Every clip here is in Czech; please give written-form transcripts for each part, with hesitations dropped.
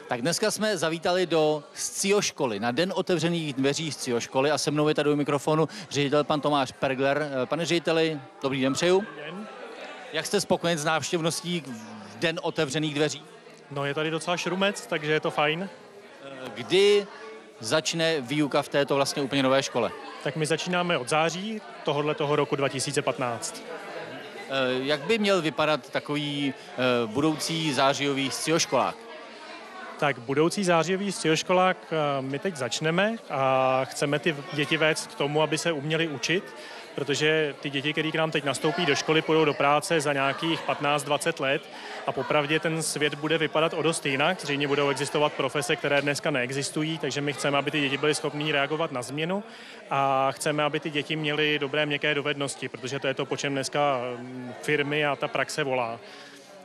Tak dneska jsme zavítali do SCIO školy, na den otevřených dveří SCIO školy a se mnou je tady u mikrofonu ředitel pan Tomáš Pergler. Pane řediteli, dobrý den přeju. Jak jste spokojen s návštěvností v den otevřených dveří? No, je tady docela šrumec, takže je to fajn. Kdy začne výuka v této vlastně úplně nové škole? Tak my začínáme od září tohoto roku 2015. Jak by měl vypadat takový budoucí zářijový SCIO-školák? Tak budoucí zářijový SCIO-školák my teď začneme a chceme ty děti vést k tomu, aby se uměli učit, protože ty děti, které k nám teď nastoupí do školy, půjdou do práce za nějakých 15-20 let a popravdě ten svět bude vypadat o dost jinak. Zřejmě budou existovat profese, které dneska neexistují, takže my chceme, aby ty děti byly schopné reagovat na změnu a chceme, aby ty děti měly dobré měkké dovednosti, protože to je to, po čem dneska firmy a ta praxe volá.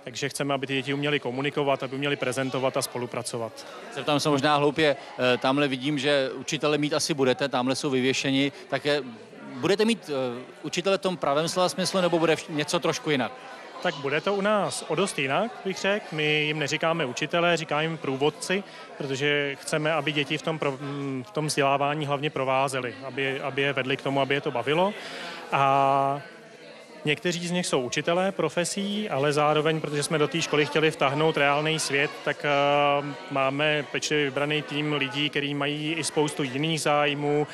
Takže chceme, aby ty děti uměly komunikovat, aby uměly prezentovat a spolupracovat. Zeptám se možná hloupě, tamhle vidím, že učitele mít asi budete, tamhle jsou vyvěšeni, tak budete mít učitele v tom pravém slova smyslu, nebo bude něco trošku jinak? Tak bude to u nás o dost jinak, bych řekl. My jim neříkáme učitelé, říkáme jim průvodci, protože chceme, aby děti v tom vzdělávání hlavně provázely, aby je vedli k tomu, aby je to bavilo. A někteří z nich jsou učitelé profesí, ale zároveň, protože jsme do té školy chtěli vtáhnout reálný svět, tak máme pečlivě vybraný tým lidí, kteří mají i spoustu jiných zájmů.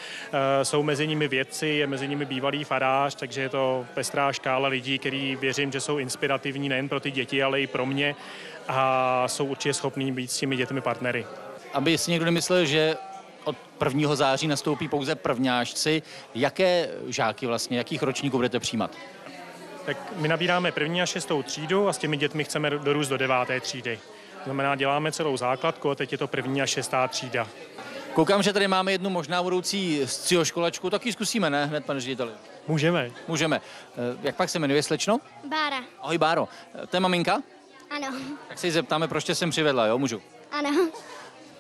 Jsou mezi nimi vědci, je mezi nimi bývalý farář, takže je to pestrá škála lidí, kteří věřím, že jsou inspirativní nejen pro ty děti, ale i pro mě a jsou určitě schopní být s těmi dětmi partnery. Aby si někdo nemyslel, že od 1. září nastoupí pouze prvňáčci, jaké žáky vlastně, jakých ročníků budete přijímat? Tak my nabíráme 1. a 6. třídu a s těmi dětmi chceme dorůst do 9. třídy. To znamená, děláme celou základku a teď je to 1. a 6. třída. Koukám, že tady máme jednu možná budoucí SCIO školačku, tak ji zkusíme, ne? Hned, pane řediteli. Můžeme. Můžeme. Jak pak se jmenuje, slečno? Bára. Ahoj, Báro. To je maminka? Ano. Tak se jí zeptáme, proč tě sem přivedla, jo? Můžu? Ano.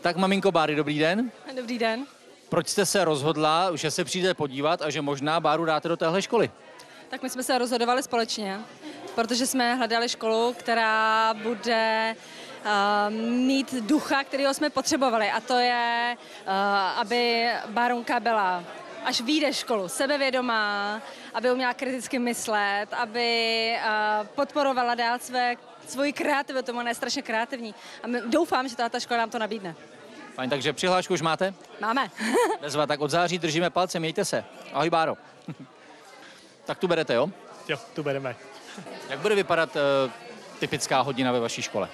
Tak maminko Báry, dobrý den. Dobrý den. Proč jste se rozhodla, že se přijde podívat a že možná Báru dáte do téhle školy? Tak my jsme se rozhodovali společně, protože jsme hledali školu, která bude mít ducha, kterého jsme potřebovali. A to je, aby Bárunka byla, až vyjde školu, sebevědomá, aby uměla kriticky myslet, aby podporovala dál svoji kreativitu, ona je strašně kreativní. A doufám, že ta škola nám to nabídne. Fajn, takže přihlášku už máte? Máme. Bezva, tak od září držíme palce, mějte se. Ahoj, Báro. Tak tu berete, jo? Jo, tu bereme. Jak bude vypadat typická hodina ve vaší škole?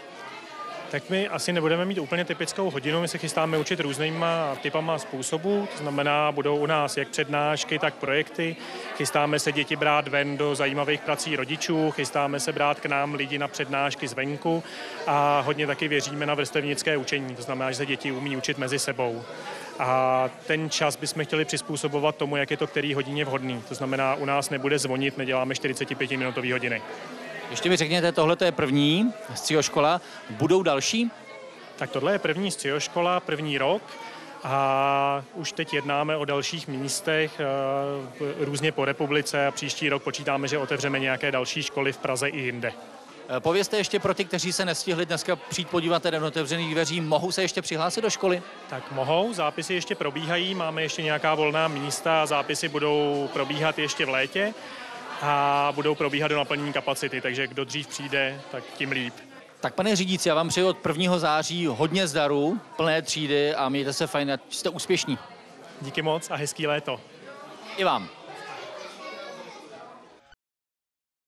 Tak my asi nebudeme mít úplně typickou hodinu, my se chystáme učit různýma typama způsobů, to znamená, budou u nás jak přednášky, tak projekty. Chystáme se děti brát ven do zajímavých prací rodičů, chystáme se brát k nám lidi na přednášky zvenku a hodně taky věříme na vrstevnické učení, to znamená, že se děti umí učit mezi sebou. A ten čas bychom chtěli přizpůsobovat tomu, jak je to který hodině vhodný. To znamená, u nás nebude zvonit, neděláme 45-minutové hodiny. Ještě mi řekněte, tohle je první SCIO škola, budou další? Tak tohle je první SCIO škola, první rok a už teď jednáme o dalších místech různě po republice a příští rok počítáme, že otevřeme nějaké další školy v Praze i jinde. Povězte ještě pro ty, kteří se nestihli dneska přijít podívat den otevřených dveří, mohou se ještě přihlásit do školy? Tak mohou, zápisy ještě probíhají, máme ještě nějaká volná místa, zápisy budou probíhat ještě v létě a budou probíhat do naplnění kapacity, takže kdo dřív přijde, tak tím líp. Tak pane řídící, já vám přeji od 1. září hodně zdaru, plné třídy a mějte se fajn, jste úspěšní. Díky moc a hezký léto. I vám.